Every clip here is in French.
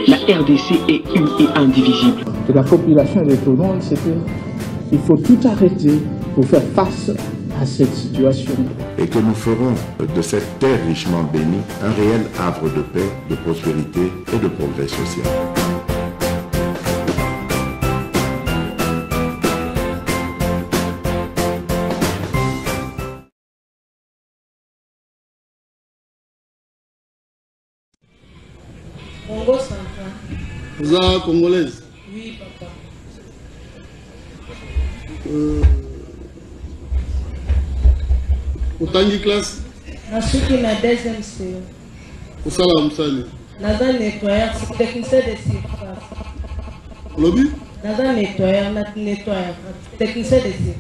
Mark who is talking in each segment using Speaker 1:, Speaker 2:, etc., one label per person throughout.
Speaker 1: La RDC est une et indivisible.
Speaker 2: De la population et de tout le monde, c'est qu'il faut tout arrêter pour faire face à cette situation.
Speaker 3: Et que nous ferons de cette terre richement bénie un réel havre de paix, de prospérité et de progrès social.
Speaker 4: Congo central.
Speaker 5: Vous êtes congolaise?
Speaker 4: Oui, papa.
Speaker 5: Autant classe?
Speaker 4: Je suis na deuxième CE.
Speaker 5: Au salam sali.
Speaker 4: Naza nettoyeur, technicien de surface.
Speaker 5: Lobby?
Speaker 4: Naza nettoyeur, technicien de surface.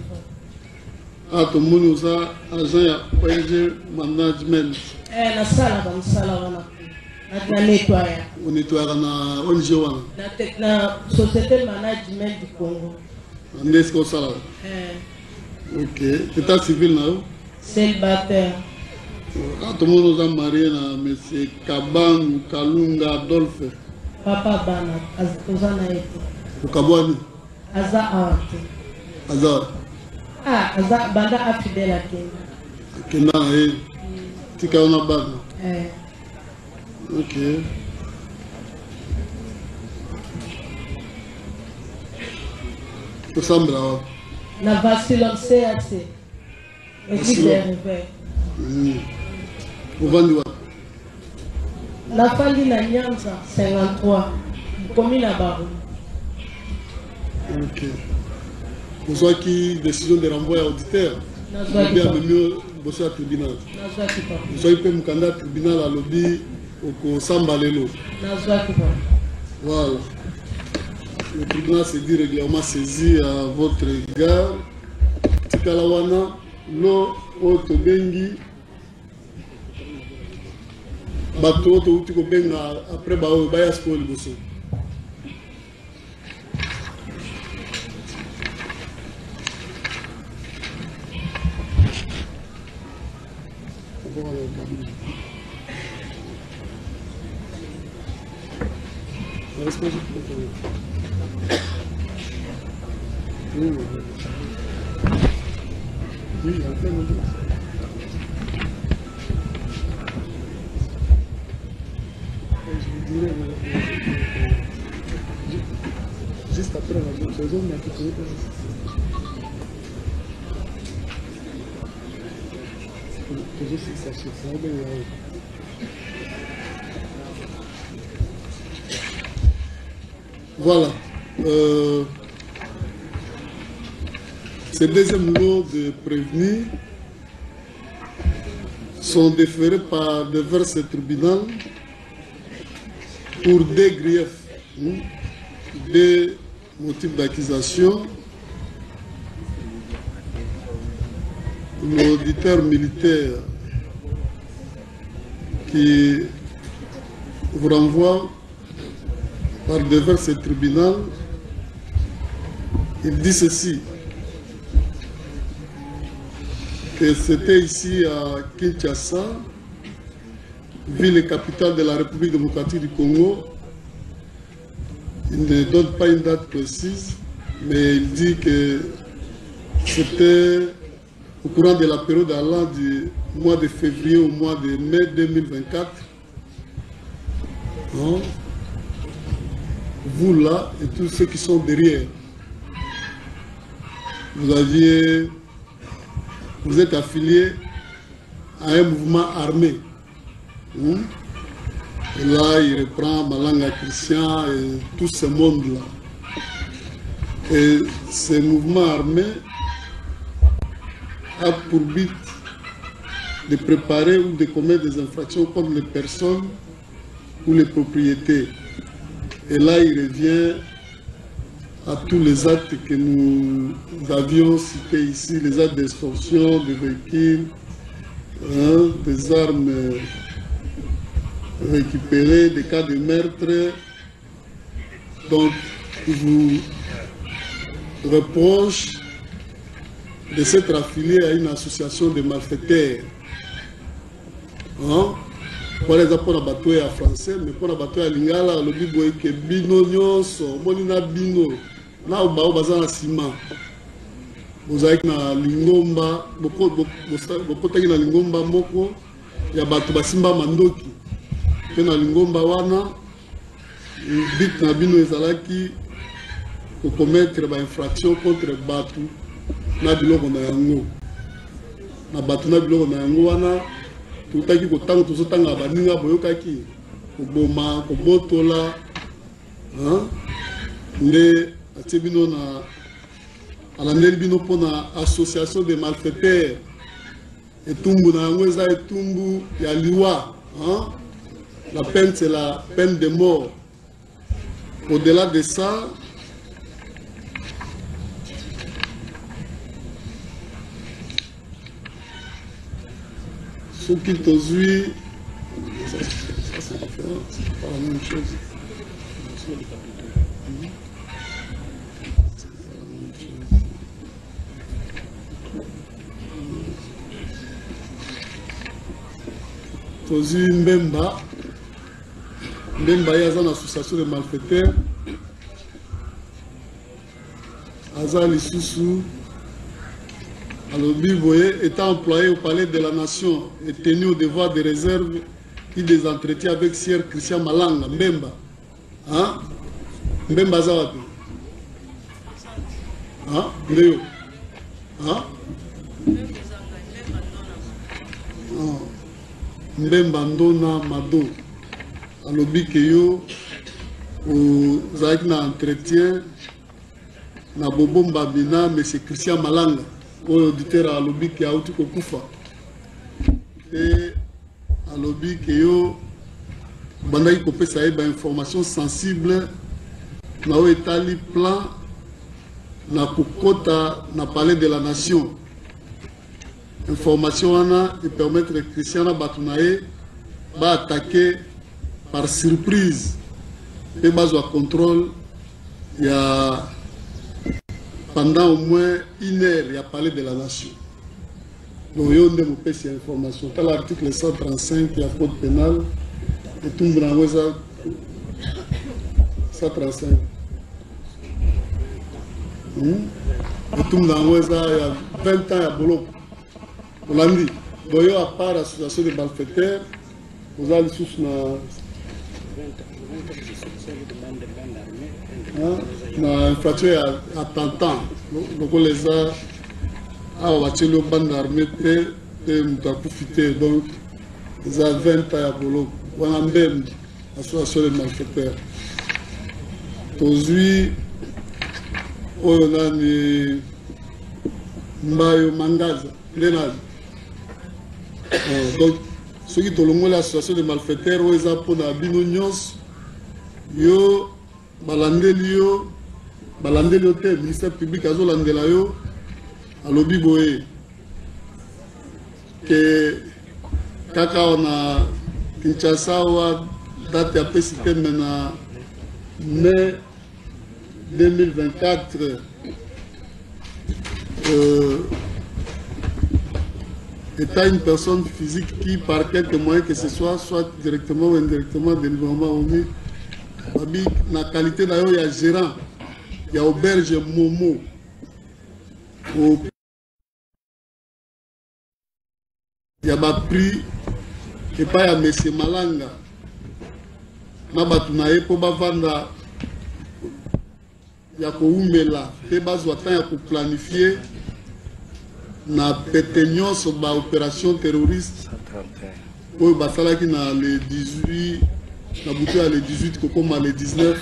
Speaker 5: Ah, tout le monde usa agent ya ONG management.
Speaker 4: Na sala comme sala wana. Na nettoyeur.
Speaker 5: On nettoie na ONG wana.
Speaker 4: Na société management du Congo.
Speaker 5: N'est-ce qu'on sala? Ok. État civil na?
Speaker 4: Célibataire.
Speaker 5: Ah, tout le monde nous a marié na M. Kabang Kalunga Adolphe.
Speaker 4: Papa Bana, Azana ete.
Speaker 5: Ukabwani?
Speaker 4: Aza awate.
Speaker 5: Aza?
Speaker 4: Ah, Aza Banda afidèle à Kenya.
Speaker 5: Kenda na ye. Tika ona bana? Ok. Osambra wa?
Speaker 4: Na Vacillon CAC. Église des Réveils.
Speaker 5: Uvandi wa?
Speaker 4: La famille na Nyanza 53. Commune à Barou.
Speaker 5: Ok. Vous avez qui décision de renvoi à auditeur? Vous avez mieux bosser à tribunal. Vous avez un candidat tribunal à lobby au Sambalelo. Voilà. Le tribunal s'est dit régulièrement saisi à votre égard. Tikalawana, lo otobengi. Bato to utiko benga après bao baya school bosso. Juste après la saison, on a quitté. Voilà. Ces deuxièmes lots de prévenus sont déférés devant ce tribunal pour des griefs, des motifs d'accusation. L'auditeur militaire qui vous renvoie par devant ce tribunal, il dit ceci, que c'était ici à Kinshasa, ville et capitale de la République démocratique du Congo. Il ne donne pas une date précise, mais il dit que c'était au courant de la période allant du mois de février au mois de mai 2024. Hein? Vous là et tous ceux qui sont derrière, vous êtes affiliés à un mouvement armé. Hein? Et là, il reprend Malanga Christian et tout ce monde-là. Et ce mouvement armé a pour but de préparer ou de commettre des infractions contre les personnes ou les propriétés. Et là, il revient à tous les actes que nous avions cités ici, les actes d'extorsion, de véhicules, hein, des armes récupérées, des cas de meurtre. Donc, il vous reproche de s'être affilié à une association de malfaiteurs. Hein? Voilà les apports à bateau à français, mais pour la bateau à lingala, le bibo que bino nyonso, monina bino, na ubao bazana ciment. Vous avez na lingomba, beaucoup na lingomba moko, ya bato basimba mandoki. Que na lingomba wana, but na bino ezalaki pour commettre ba infraction contre bato na biloko na yango. Na bato na biloko na yango wana. Tutaki kotanga tozotanga baninga boyokaki koboma kobotola nde atie bino na alandeli bino mpona association de malfaiteurs etumbu na yango eza etumbu ya liwa la peine c'est la peine de mort. Au-delà de ça, ce qui t'osui, ça c'est différent, c'est pas la même chose. T'osui Mbemba, Mbemba est une association de malfaiteurs. Azal Isusu. Alors, Biboye, étant employé au palais de la Nation et tenu au devoir de réserve, il des entretiens avec Sir Christian Malanga, Mbemba. Hein? Mbemba Zawapi. Hein? Léo. Hein? Mbemba Ndona Mado. Alors, Bikeyo, aux entretien, na Bobo Mbabina, M. Christian Malanga. Auditeur à lobby qui a outil kokufa et à lobby qui yo bandai kopé ça eba information sensible na o etali plan na kokota na palais de la nation information wana et permettre Christiana Batunae va attaquer par surprise et base au contrôle il y a pendant au moins 1 heure, il a parlé de la nation. Donc, il y a une ces informations. Dans l'article 135, il y a code pénal. Et tout le monde a 135. Et tout le monde a 20 ans à Bolo. On l'a dit. Donc, il y a à part l'association des malfaiteurs, vous avez sous na infraction à tentant donc on les a à bâtir le bande armée et nous avons profité donc ils ont 20 ans à Bolo on a même association des malfaiteurs aujourd'hui on a ni Mbayo Mangaza donc ceux qui ont le l'association des malfaiteurs ils ont pour la binonios yo balandeli yo te ministère public azolandela yo alobi boye ke kaka ona Kinshasa wa date ya PCT na mai 2024 étant une personne physique qui par quelque moyen que ce soit directement ou indirectement délivrement omis la qualité d'ailleurs il y a gérant il y a auberge Momo il y a prix et pas ya monsieur Malanga na batunaye po bavanda ya ko umela te bazwa temps ya ko planifier na pétenyos ba opération terroriste oyo basalaki na le 18 na bouté à le 18 comme le 19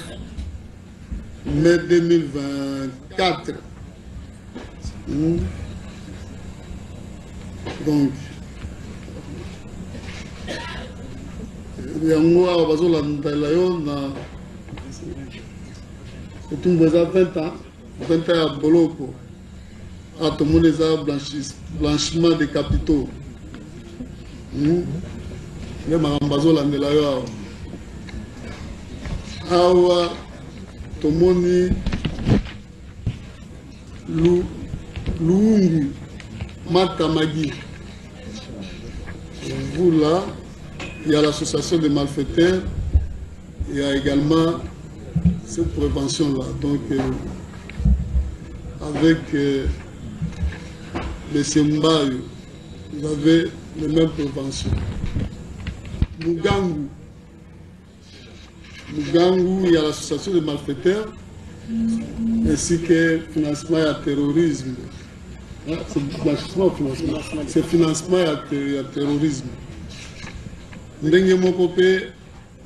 Speaker 5: mai 2024 donc yango awa bazolandela yo na etumbu eza 20 ans ya boloko a tomoni eza blanchiment de capitaux nde makambo bazolandela yo awa awa tomoni Luungu Matamagi Vula il y a l'association des malfaiteurs, il y a également cette prévention-là. Donc, avec M. Mbaye, vous avez les mêmes préventions. Mugangu, il y a l'association des malfaiteurs, ainsi que financement et terrorisme. C'est financement et terrorisme. Ndenge mokope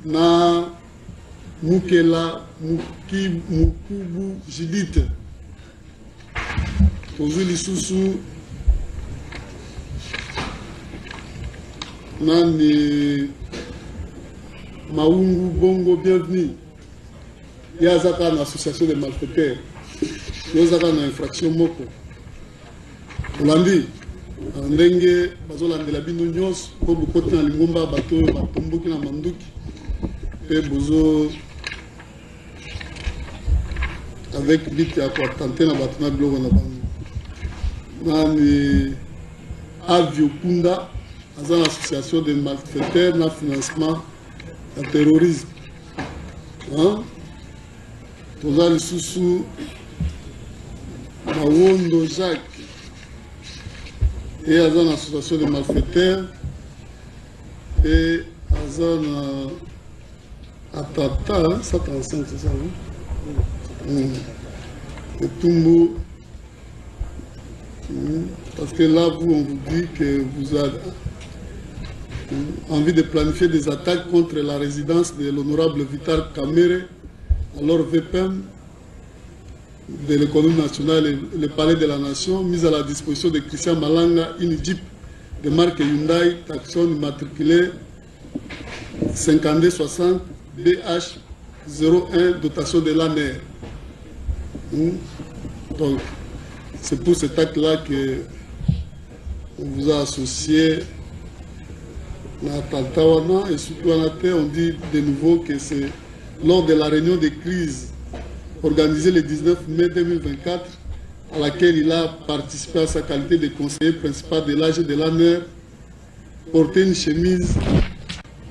Speaker 5: na Mukela Mukubu Jidite. Tozu lisusu nani Maungu Bongo bienvenue. Il y a une association de malfaiteurs. Il y a une infraction moko. Olandi, ndenge bazolandela bino nyos po bokoti na lingomba bato batomboki na manduki pe bozo avec bit ya ko tenter na bato na biloko na bango. Nani Avio Kunda, une association de malfaiteurs na financement du terrorisme. Hein? Toza lisusu Mawondo Jacques et une association de malfaiteurs et une Atata 135, c'est ça, oui? Et Tumbo. Parce que là, on vous dit que vous avez envie de planifier des attaques contre la résidence de l'honorable Vital Kamere, alors VPM de l'économie nationale et le palais de la nation, mise à la disposition de Christian Malanga, une Jeep de marque Hyundai, taxon immatriculé 5260 BH01, dotation de l'ANER. Donc, c'est pour cet acte-là qu'on vous a associé à Taltawana et surtout à la terre. On dit de nouveau que c'est lors de la réunion de crise organisée le 19 mai 2024, à laquelle il a participé à sa qualité de conseiller principal de l'AG de l'ANER, porter une chemise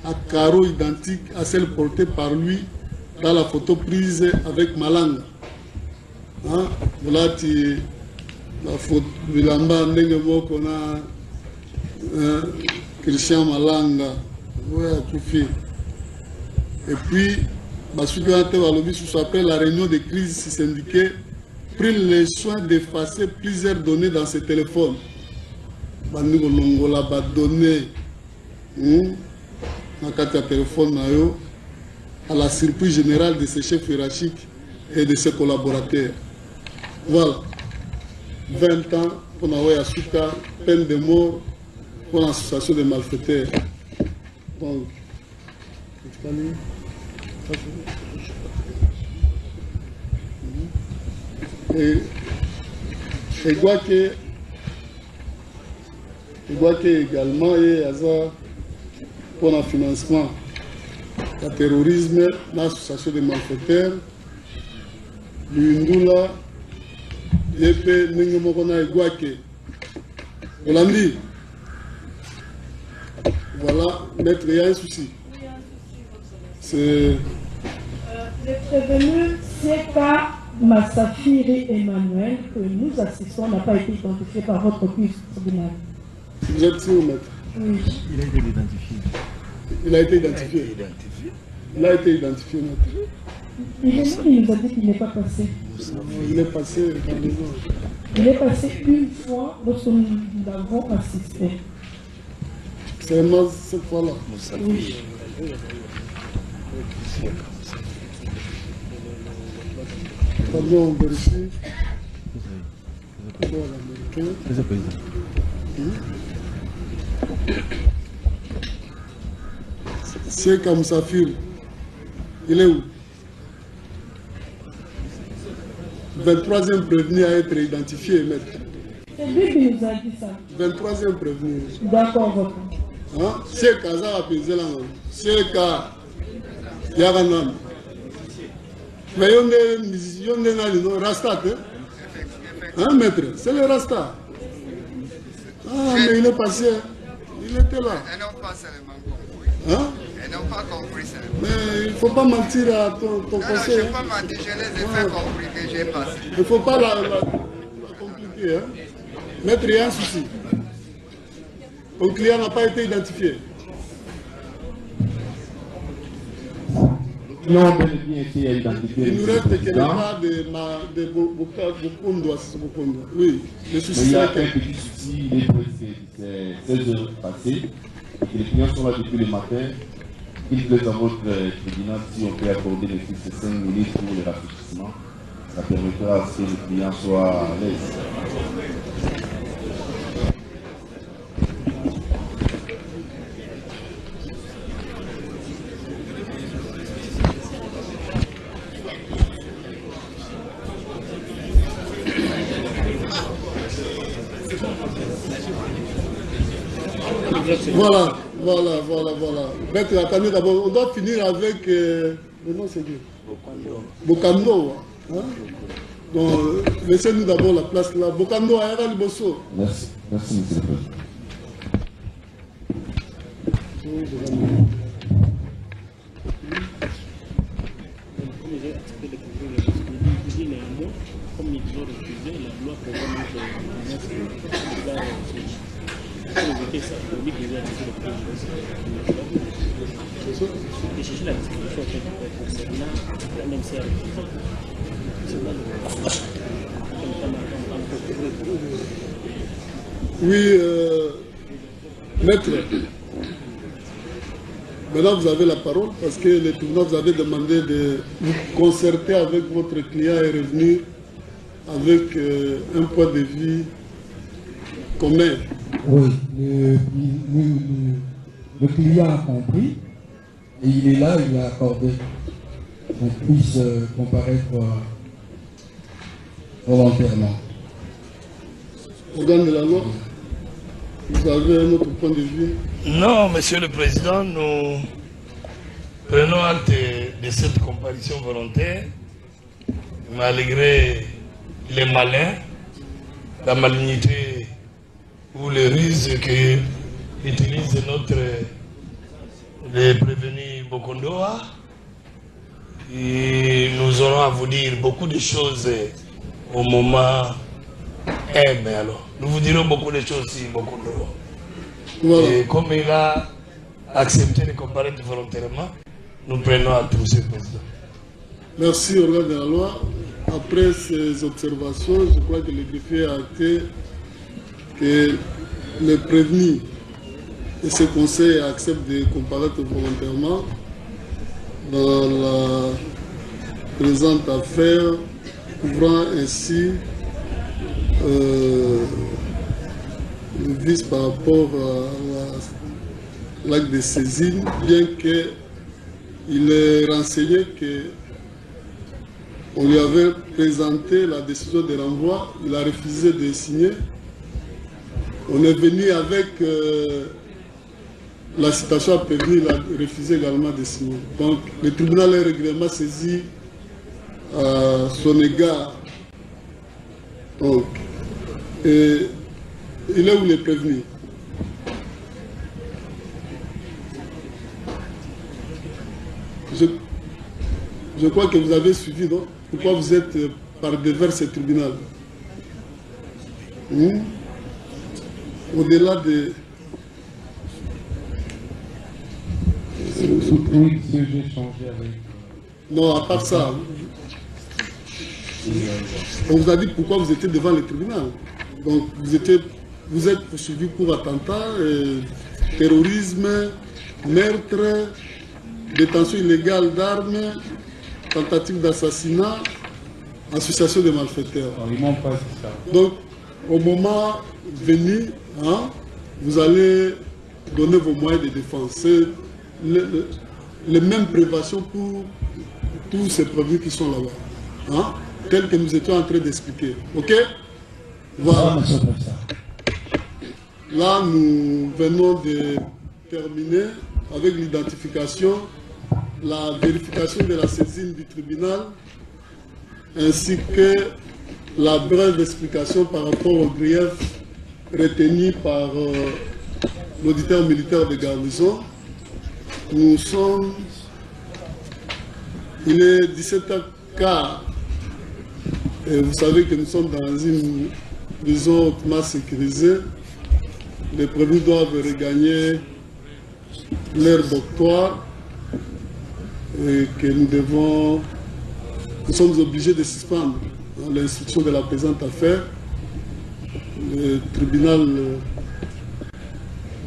Speaker 5: à carreaux identique à celle portée par lui dans la photo prise avec Malanga. Hein? Voilà, la photo de l'amba qu'on a Christian Malanga. Ouais, tout fait. Et puis, après la réunion de crise syndiquée, pris le soin d'effacer plusieurs données dans ses téléphones. Données dans le téléphone à la surprise générale de ses chefs hiérarchiques et de ses collaborateurs. Voilà. 20 ans pour Naoya Souka, peine de mort pour l'association des malfaiteurs. Donc, et je vois que également il y a pour le financement du terrorisme, l'association des malfaiteurs, l'Indula, l'épée Ningemokona Iguake. Olandi. Voilà, maître, il y a un souci. C'est.
Speaker 4: Le prévenu, c'est qu'à Massafiri Emmanuel, que nous assistons, n'a pas été identifié par votre tribunal.
Speaker 5: Vous êtes sûr, maître?
Speaker 4: Oui.
Speaker 6: Il a été identifié.
Speaker 5: Il a été identifié. Il a été identifié, maître.
Speaker 4: Il nous a dit qu'il n'est pas passé.
Speaker 5: Il est passé dans les ans.
Speaker 4: Il est passé une fois lorsque nous l'avons assisté.
Speaker 5: C'est seulement cette fois-là.
Speaker 4: Oui.
Speaker 5: Pardon, on vérifie. C'est comme ça, Fil. Il est où? 23e prévenu à être identifié, maître.
Speaker 4: C'est lui qui nous a dit ça.
Speaker 5: 23e prévenu.
Speaker 4: D'accord, votre.
Speaker 5: Hein? C'est Kaza a pesé là. C'est Ka Yaganam. Mais il y a un Rasta. Hein, maître? C'est le Rasta. Ah, mais il est passé. Il était là. Hein?
Speaker 6: Ils n'ont pas compris ça.
Speaker 5: Mais il ne faut pas mentir à ton
Speaker 6: Non,
Speaker 5: conseil.
Speaker 6: je n'ai pas menti, je les ai fait compliquer, j'ai passé.
Speaker 5: Il ne faut pas la compliquer. Hein? Maître, il y a un souci. Ton client n'a pas été identifié.
Speaker 2: Non, bel et bien été identifié.
Speaker 5: Il nous reste que le cas de Bokondo. Oui, le souci.
Speaker 2: Il y a un petit souci, il est presque 16 heures passées. Et les clients sont là depuis le matin. Il plaît à votre tribunal si on peut accorder les 5 minutes pour le rafraîchissement. Ça permettra à ce que les clients soient à l'aise.
Speaker 5: Voilà. Maître, attendez d'abord, on doit finir avec le nom c'est qui? Bokando. Hein? Donc, laissez-nous d'abord la place là. Bokando, Aéral Bosso.
Speaker 2: Merci, monsieur le président.
Speaker 7: Comme ils ont refusé, la loi prévoit de chercher la distribution concernant la même série.
Speaker 5: Oui, maître. Maintenant, vous avez la parole parce que le tribunal vous avait demandé de vous concerter avec votre client et revenir avec un point de vue commun.
Speaker 8: Oui, le client a compris et il est là, il a accordé qu'on puisse comparaître volontairement.
Speaker 5: Organe de la loi, vous avez un autre point de vue?
Speaker 9: Non, Monsieur le Président, nous prenons acte de cette comparution volontaire, malgré les malins, la malignité ou les ruses que utilise le prévenu Bokondoa. Et nous aurons à vous dire beaucoup de choses au moment. Mais alors, nous vous dirons beaucoup de choses si Bokondoa. Voilà. Et comme il a accepté de comparaître volontairement, nous prenons à tous ces présidents.
Speaker 5: Merci, organe de la loi. Après ces observations, je crois que le greffier a acté que le prévenu et ses conseils acceptent de comparaître volontairement dans la présente affaire, couvrant ainsi le vice par rapport à l'acte de saisine, bien qu'il ait renseigné qu'on lui avait présenté la décision de renvoi, il a refusé de signer. On est venu avec la citation à prévenir, il a refusé également de signer. Donc le tribunal est régulièrement saisi à son égard. Donc, et il est où les prévenus? Je crois que vous avez suivi, non? Pourquoi vous êtes par devers ce tribunal? Au-delà de... Non, à part ça, on vous a dit pourquoi vous étiez devant le tribunal. Donc vous êtes poursuivi pour attentat, terrorisme, meurtre, détention illégale d'armes, tentative d'assassinat, association de malfaiteurs. Donc au moment venu, hein, vous allez donner vos moyens de défense. C'est les mêmes préventions pour tous ces produits qui sont là-bas. Hein, tel que nous étions en train d'expliquer. Ok? Voilà. Là, nous venons de terminer avec l'identification, la vérification de la saisine du tribunal, ainsi que la brève explication par rapport aux griefs retenus par l'auditeur militaire de garnison. Nous sommes... Il est 17h15. Et vous savez que nous sommes dans une prison hautement sécurisée. Les prévenus doivent regagner leur doctoire et que nous sommes obligés de suspendre l'instruction de la présente affaire. Le tribunal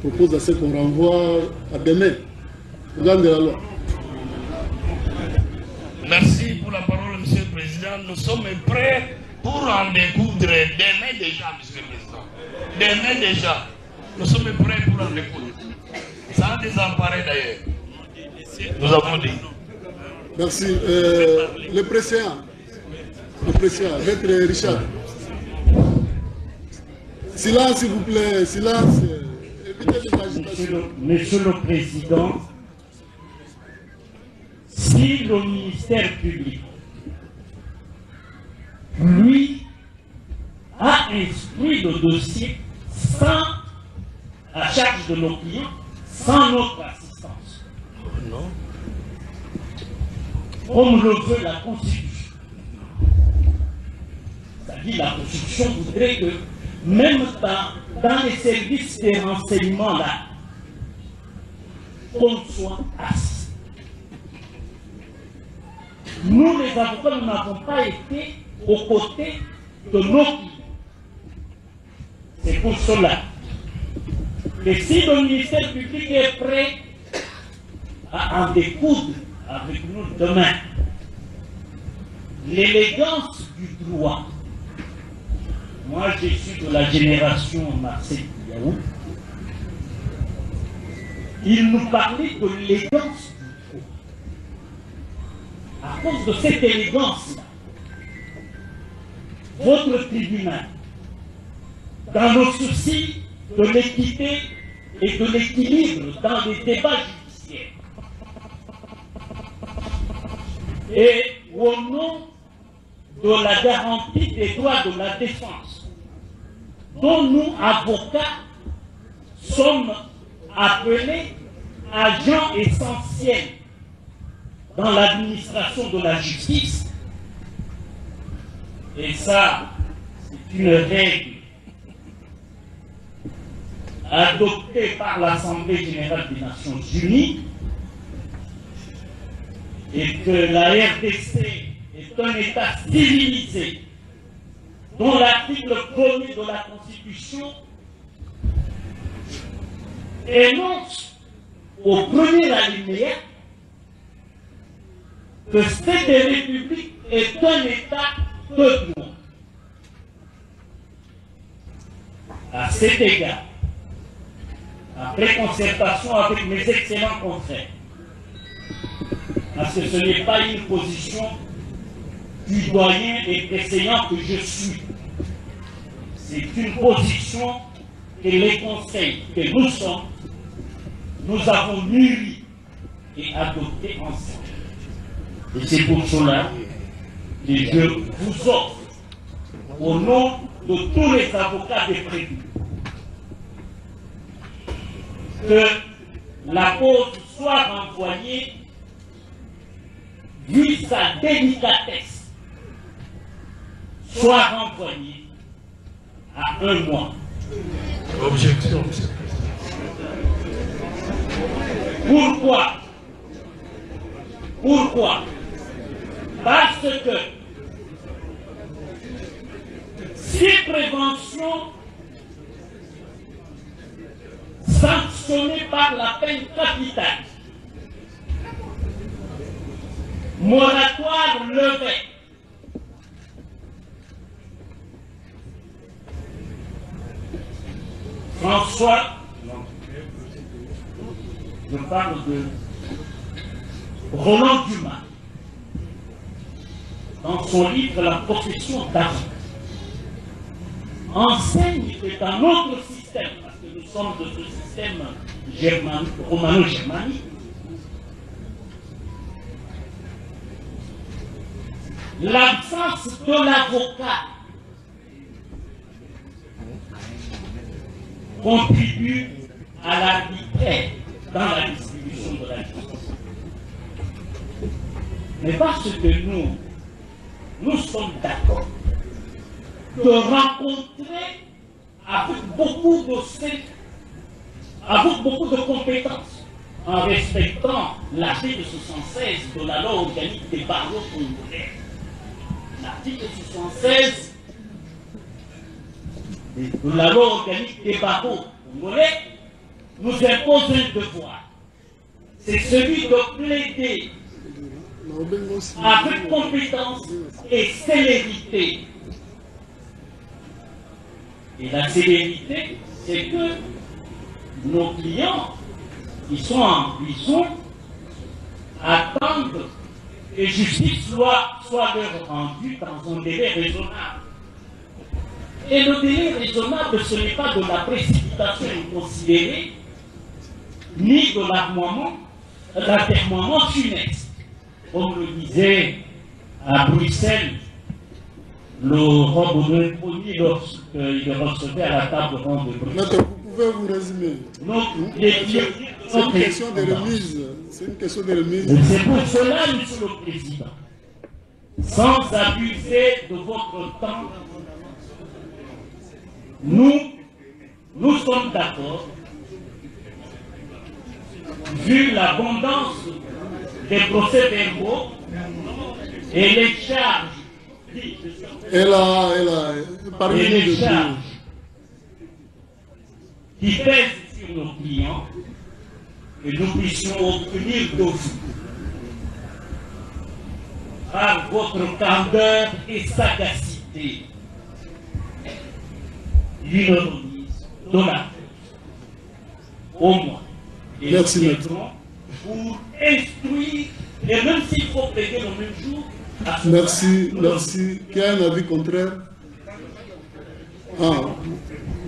Speaker 5: propose à ce qu'on renvoie à demain. De la loi.
Speaker 9: Merci pour la parole, Monsieur le Président. Nous sommes prêts pour en découdre demain déjà, Monsieur le Président. Demain déjà. Nous sommes prêts pour en découdre. Sans désemparer d'ailleurs. Nous avons dit.
Speaker 5: Merci. Le président, Maître Richard. Silence, s'il vous plaît. Silence. Évitez les agitations.
Speaker 10: Monsieur le Président, si le ministère public, lui, a instruit le dossier sans, à charge de nos clients, sans notre assistance, comme le veut la Constitution. C'est-à-dire la Constitution voudrait que, même dans les services de renseignement là, qu'on soit assis. Nous, les avocats, nous n'avons pas été aux côtés de nos clients. C'est pour cela que si le ministère public est prêt à en découdre avec nous demain, l'élégance du droit, moi je suis de la génération Marcel Yaou, il nous parlait de l'élégance. À cause de cette élégance-là, votre tribunal, dans le souci de l'équité et de l'équilibre dans les débats judiciaires, et au nom de la garantie des droits de la défense, dont nous, avocats, sommes appelés agents essentiels dans l'administration de la justice, et ça, c'est une règle adoptée par l'Assemblée générale des Nations Unies, et que la RDC est un État civilisé, dont l'article 1er de la Constitution énonce au premier alinéa que cette république est un État de droit. À cet égard, après concertation avec mes excellents confrères, parce que ce n'est pas une position du doyen et précédent que je suis, c'est une position que les conseils que nous sommes, nous avons mûri et adopté ensemble. Et c'est pour cela que je vous offre, au nom de tous les avocats des prévenus, que la cause soit renvoyée, vu sa délicatesse, soit renvoyée à 1 mois.
Speaker 9: Objection.
Speaker 10: Pourquoi? Pourquoi? Parce que si prévention sanctionnée par la peine capitale, moratoire levé, François, je parle de Roland Dumas, dans son livre La profession d'avocat, enseigne que dans notre système, parce que nous sommes de ce système romano-germanique, l'absence de l'avocat contribue à l'arbitraire dans la distribution de la justice. Mais parce que nous sommes d'accord de rencontrer avec beaucoup de compétences, en respectant l'article 76 de la loi organique des barreaux congolais. L'article 76 de la loi organique des barreaux congolais nous impose un devoir. C'est celui de plaider avec compétence et célérité. Et la célérité, c'est que nos clients qui sont en prison attendent que justice soit leur rendue dans un délai raisonnable. Et le délai raisonnable, ce n'est pas de la précipitation inconsidérée, ni de l'atermoiement funeste. Comme le disait à Bruxelles le roi Baudouin Ier lorsqu'il recevait à la table ronde de Bruxelles.
Speaker 5: Vous pouvez vous résumer.
Speaker 10: C'est
Speaker 5: une question de remise. C'est une question de remise.
Speaker 10: C'est pour cela, Monsieur le Président, sans abuser de votre temps, nous sommes d'accord, vu l'abondance des procès-verbaux et les charges.
Speaker 5: Parmi les charges
Speaker 10: qui pèsent sur nos clients, que nous puissions obtenir de vous, par votre candeur et sagacité, une remise de la fête, au moins. Et
Speaker 5: merci, maître.
Speaker 10: Pour instruire, et même s'il faut plaider le même jour.
Speaker 5: Merci. Qui a un avis contraire? Ah,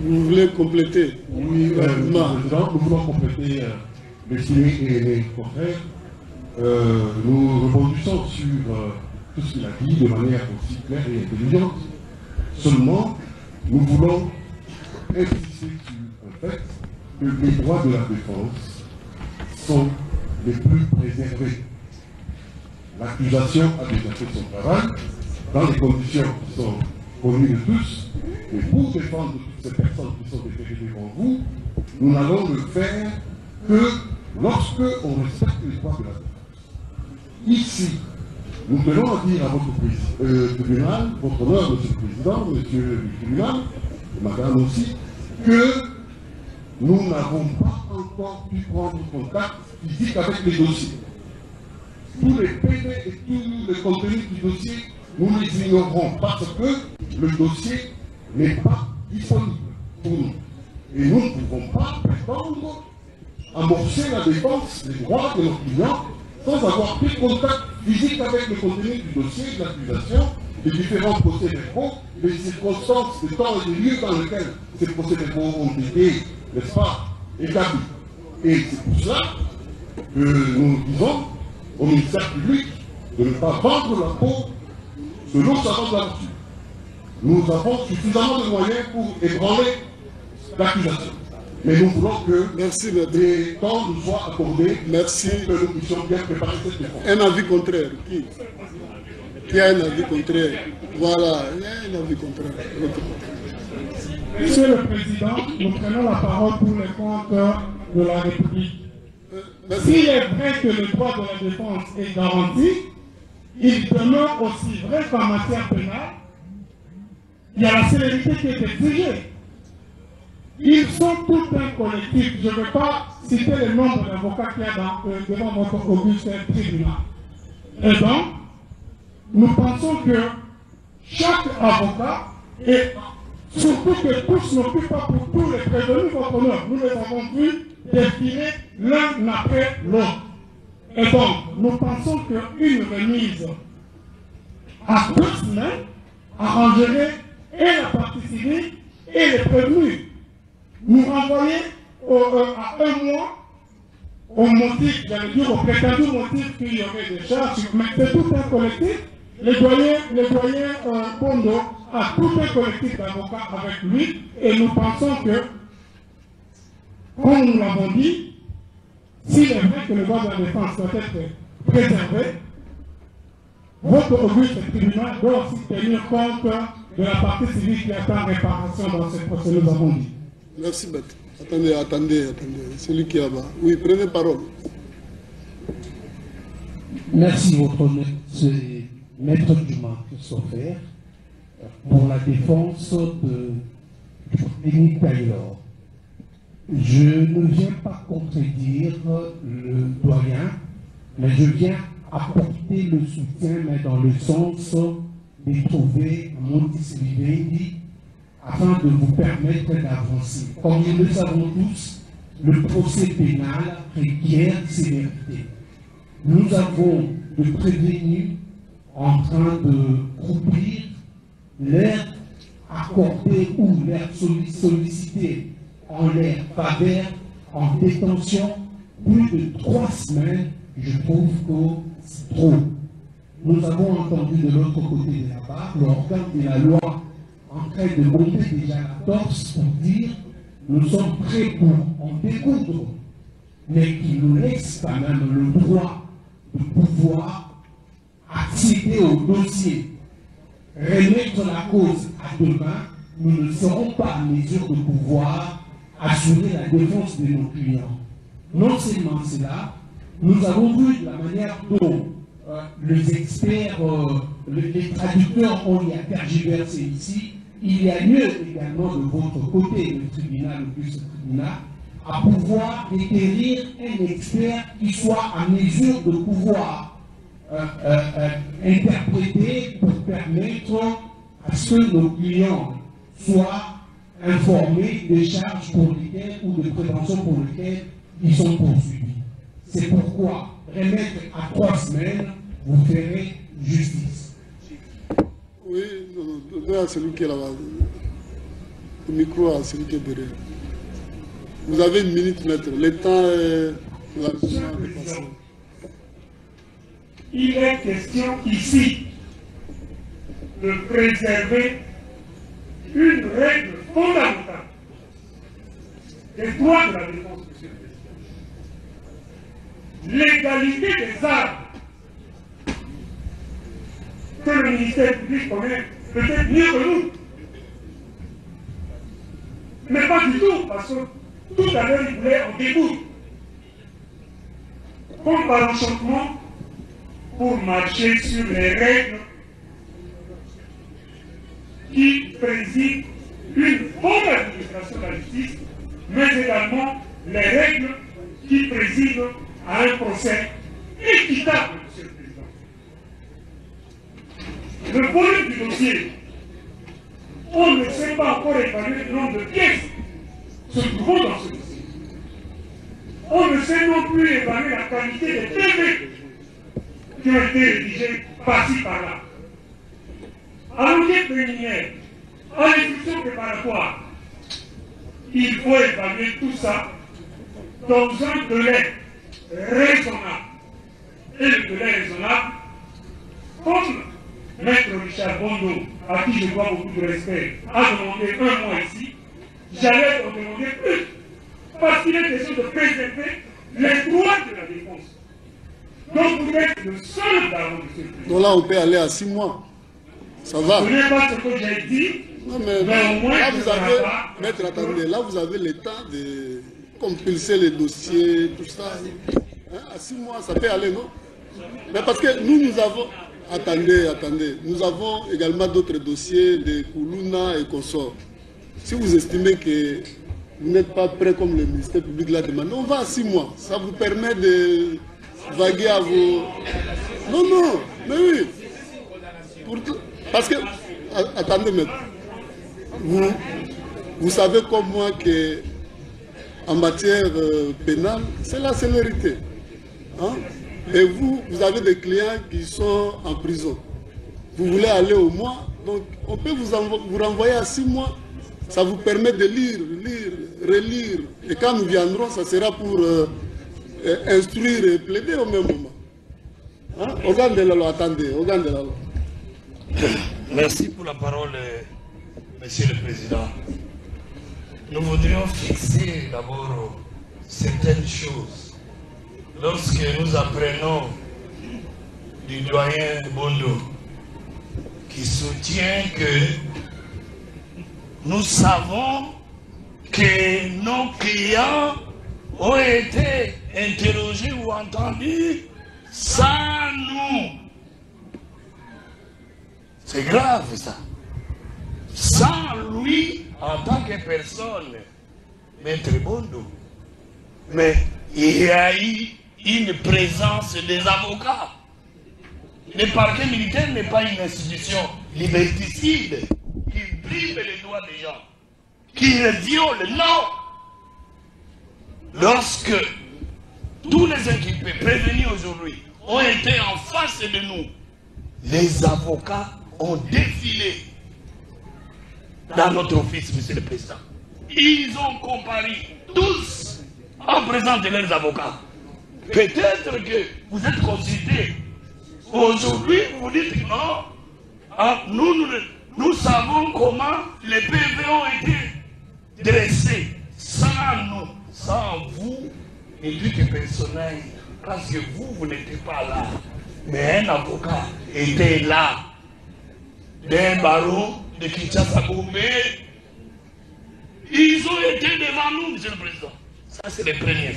Speaker 5: vous voulez compléter?
Speaker 3: Oui, nous voulons compléter l'estimé et les contraires. Nous rebondissons sur tout ce qu'il a dit de manière aussi claire et intelligente. Seulement, nous voulons insister sur le fait que les droits de la défense sont les plus préservés. L'accusation a déjà fait son travail dans les conditions qui sont connues de tous. Et pour défendre toutes ces personnes qui sont déférées devant vous, nous n'allons le faire que lorsque on respecte les droits de la défense. Ici, nous tenons à dire à votre tribunal, votre honneur, monsieur le président, monsieur le tribunal, et madame aussi, que nous n'avons pas encore pu prendre contact physique avec les dossiers. Tous les PV et tous les contenus du dossier, nous les ignorons parce que le dossier n'est pas disponible pour nous. Et nous ne pouvons pas prétendre amorcer la défense des droits de nos clients sans avoir pris contact physique avec le contenu du dossier, de l'accusation, les différents procès-verbaux, les circonstances, les temps et les lieux dans lesquels ces procès-verbaux ont été, n'est-ce pas, établis. Et c'est pour cela que nous disons au ministère public de ne pas vendre la peau de l'ours avant de la morsure. Nous avons suffisamment de moyens pour ébranler l'accusation. Mais nous voulons que les temps nous soient accordés pour que nous puissions bien préparer cette défense.
Speaker 5: Un avis contraire. Qui a un avis contraire? Voilà, il y a un avis contraire.
Speaker 11: Monsieur le Président, nous prenons la parole pour les comptes de la République. S'il est vrai que le droit de la défense est garanti, il demeure aussi vrai qu'en matière pénale, il y a la célérité qui est exigée. Ils sont tout un collectif. Je ne veux pas citer le nombre d'avocats qu'il y a devant votre auguste tribunal. Et donc, nous pensons que chaque avocat, et surtout que tous n'occupent pas pour tous les prévenus votre honneur, nous les avons vus défiler l'un après l'autre. Et donc, nous pensons qu'une remise à 2 semaines arrangerait et la partie civile et les prévenus. Nous renvoyer à 1 mois au motif, j'allais dire au prétendu motif qu'il y aurait des charges, mais c'est tout un collectif. Les doyens Bondo a tout un collectif d'avocats avec lui et nous pensons que, comme nous l'avons dit, s'il est vrai que le droit de la défense doit être préservé, votre auguste tribunal doit aussi tenir compte de la partie civile qui attend réparation dans ce procès, nous avons dit.
Speaker 5: Merci, Maître. Attendez. Celui qui est là-bas. Oui, prenez parole.
Speaker 8: Merci, votre honneur, Maître Dumas Christopher, pour la défense de Denis Taylor. Je ne viens pas contredire le doyen, mais je viens apporter le soutien, mais dans le sens de trouver un modus vivendi afin de vous permettre d'avancer. Comme nous le savons tous, le procès pénal requiert sévérité. Nous avons de prévenus en train de croupir l'air accordé ou l'air sollicité en l'air faveur en détention plus de 3 semaines. Je trouve que c'est trop. Nous avons entendu de l'autre côté de la barre l'organe de la loi en train de monter déjà la torse pour dire nous sommes prêts pour en découdre, mais qui nous laisse quand même le droit de pouvoir accéder au dossier, remettre la cause à demain. Nous ne serons pas en mesure de pouvoir assurer la défense de nos clients. Non seulement cela, nous avons vu de la manière dont les experts, les traducteurs ont y tergiversé ici. Il y a lieu également de votre côté, le tribunal, le plus tribunal, à pouvoir déterrir un expert qui soit en mesure de pouvoir interpréter pour permettre à ce que nos clients soient informés des charges pour lesquelles ou des préventions pour lesquelles ils sont poursuivis. C'est pourquoi remettre à 3 semaines, vous ferez justice.
Speaker 5: Oui, non, celui qui est là-bas. Le micro à celui qui est derrière. Vous avez 1 minute, maître. Le temps est passé.
Speaker 11: Il est question ici de préserver une règle fondamentale des droits de la défense, monsieur le Président. L'égalité des armes que le ministère public connaît peut-être mieux que nous. Mais pas du tout, parce que tout à l'heure il voulait en découdre. Comme par enchantement, pour marcher sur les règles qui président une bonne administration de la justice, mais également les règles qui président à un procès équitable, monsieur le Président. Le volume du dossier, on ne sait pas encore évaluer le nombre de pièces se trouvant dans ce dossier. On ne sait non plus évaluer la qualité des PV qui ont été rédigés par-ci par-là. À l'enquête préliminaire, à l'instruction préparatoire, il faut évaluer tout ça dans un délai raisonnable. Et le délai raisonnable, comme Maître Richard Bondo, à qui je dois beaucoup de respect, a demandé 1 mois ici, j'allais en demander plus. Parce qu'il est question de préserver les droits de la défense. Donc vous êtes le seul d'avant, monsieur le Président.
Speaker 5: Donc là, on peut aller à 6 mois. Ça va.
Speaker 11: Ce n'est pas ce que j'ai dit.
Speaker 5: Non, mais
Speaker 11: au moins,
Speaker 5: là, vous avez, maître, attendez, là, vous avez le temps de compulser les dossiers, tout ça. Hein, à 6 mois, ça peut aller, non? Mais parce que nous avons... Attendez. Nous avons également d'autres dossiers de Koulouna et consorts. Si vous estimez que vous n'êtes pas prêt comme le ministère public l'a demandé, on va à 6 mois. Ça vous permet de vaguer à vos... Non, mais oui. Parce que, attendez, maître. Vous savez comme moi qu'en matière pénale, c'est la célérité. Hein? Et vous avez des clients qui sont en prison. Vous voulez aller au mois, donc on peut vous renvoyer à 6 mois. Ça vous permet de lire, relire. Et quand nous viendrons, ça sera pour instruire et plaider au même moment. Hein? Organe de la loi, attendez, organe de la loi.
Speaker 9: Merci pour la parole, Monsieur le Président. Nous voudrions fixer d'abord certaines choses. Lorsque nous apprenons du doyen Bondo qui soutient que nous savons que nos clients ont été interrogés ou entendus sans nous. C'est grave ça. Sans lui en tant que personne, Maître Bondo. Mais il y a eu une présence des avocats. Le parquet militaire n'est pas une institution liberticide qui brime les droits des gens, qui les viole, non. Lorsque tous les inculpés prévenus aujourd'hui ont été en face de nous, les avocats ont défilé dans notre office, Monsieur le Président. Ils ont comparu tous en présence de leurs avocats. Peut-être que vous êtes consultés. Aujourd'hui, vous dites que non. Nous savons comment les PV ont été dressés. Sans nous, sans vous, et puis que personnel, parce que vous n'étiez pas là. Mais un avocat était là. D'un barreau de Kinshasa-Gombe. Ils ont été devant nous, Monsieur le Président. Ça, c'est le premier.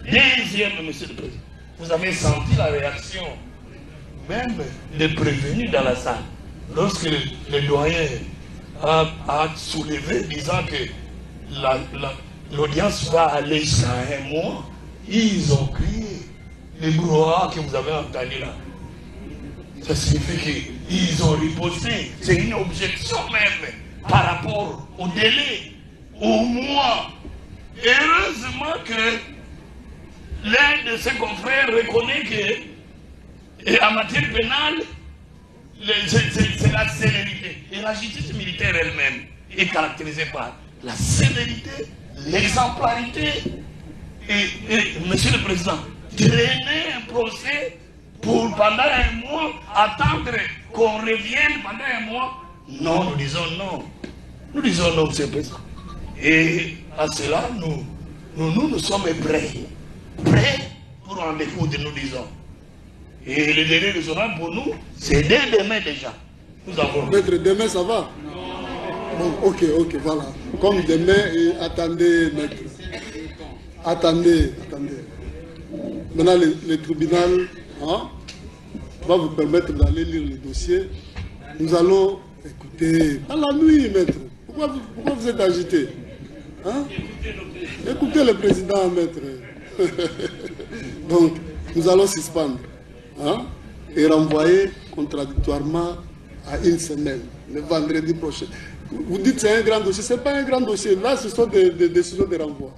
Speaker 9: Deuxième, Monsieur le Président. Vous avez senti la réaction, même des prévenus dans la salle. Lorsque le doyen a soulevé, disant que l'audience va aller jusqu'à un mois, ils ont crié les brouhahas que vous avez entendus là. Ça signifie qu'ils ont riposté. C'est une objection même par rapport au délai, au mois. Heureusement que l'un de ses confrères reconnaît que en matière pénale, c'est la célérité. Et la justice militaire elle-même est caractérisée par la célérité, l'exemplarité. Et Monsieur le Président, traîner un procès pour pendant un mois, attendre qu'on revienne pendant un mois, non, nous disons non. Nous disons non, Monsieur le Président. Et à cela, nous sommes prêts. Prêts pour en découdre, nous disons. Et le délai raisonnable pour nous, c'est dès demain déjà. Nous avons...
Speaker 5: Maître, demain ça va? Bon, ok, voilà. Comme demain, attendez, maître. Attendez. Maintenant, le tribunal va vous permettre d'aller lire le dossier. Nous allons écouter. À la nuit, maître. Pourquoi vous êtes agité? Écoutez le président, maître. Donc, nous allons suspendre et renvoyer contradictoirement à une semaine, le vendredi prochain. Vous dites que c'est un grand dossier, ce n'est pas un grand dossier. Là, ce sont des décisions de renvoi.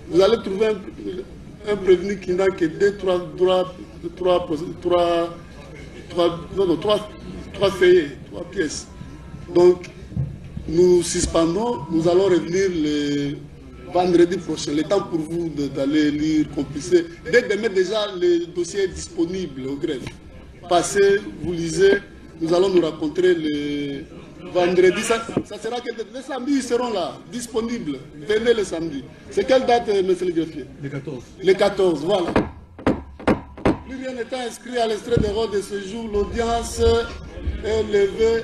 Speaker 5: Vous allez trouver un prévenu qui n'a que trois feuillets, 3 pièces. Donc, nous suspendons, nous allons revenir le vendredi prochain. Le temps pour vous d'aller lire, compléter. Dès demain, déjà, le dossier est disponible au greffe. Passez, vous lisez, nous allons nous rencontrer le vendredi. Ça sera que les samedis, ils seront là, disponibles. Venez le samedi. C'est quelle date, monsieur le greffier?
Speaker 3: Le 14.
Speaker 5: Le 14, voilà. Plus rien n'étant inscrit à l'extrait des rôles de ce jour, l'audience est levée.